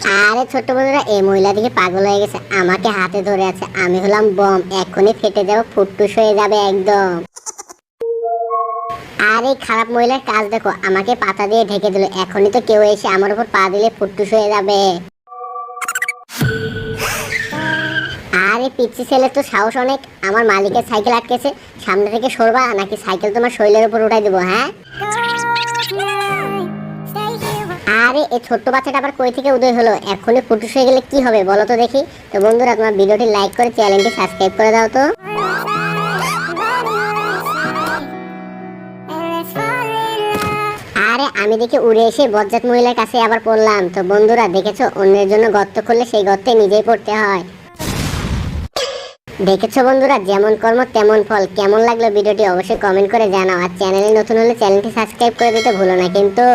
আরে ছোট্ট বন্ধুরা, এই মহিলা দিকে পাগল হয়ে গেছে, আমাকে হাতে ধরে আছে। আমি হলাম বম, এক্ষুনি ফেটে যাবো, ফুটটুস হয়ে যাবে একদম। আরে খারাপ মহিলার কাজ দেখো, আমাকে পাতা দিয়ে ঢেকে দিল, এখনই তো কেউ এসে আমার উপর পা দিলে ফুটটুস হয়ে যাবে। আরে পিচ্চি ছেলে তো সাহস অনেক, আমার মালিকের সাইকেল আটকেছে, সামনে থেকে সরবা নাকি সাইকেল তোমার শরীরের উপর উঠাই দেবো। হ্যাঁ, আরে এই ছোট্ট বাচ্চাটা আবার কই থেকে উদয় হলো, এখনই ফুটুস হয়ে গেলে কি হবে বলো তো দেখি। তো বন্ধুরা, তোমার ভিডিওটি লাইক করে চ্যানেলটি সাবস্ক্রাইব করে দাও তো। আরে আমি দেখে উড়ে এসে বজ্জাত মহিলার কাছে আবার পড়লাম। তো বন্ধুরা দেখেছো, অন্যের জন্য গর্ত করলে সেই গর্তে নিজেই পড়তে হয়। দেখেছো বন্ধুরা, যেমন কর্ম তেমন ফল। কেমন লাগলো ভিডিওটি অবশ্যই কমেন্ট করে জানাও, আর চ্যানেলে নতুন হলে চ্যানেলটি সাবস্ক্রাইব করে দিতে ভুলো না কিন্তু।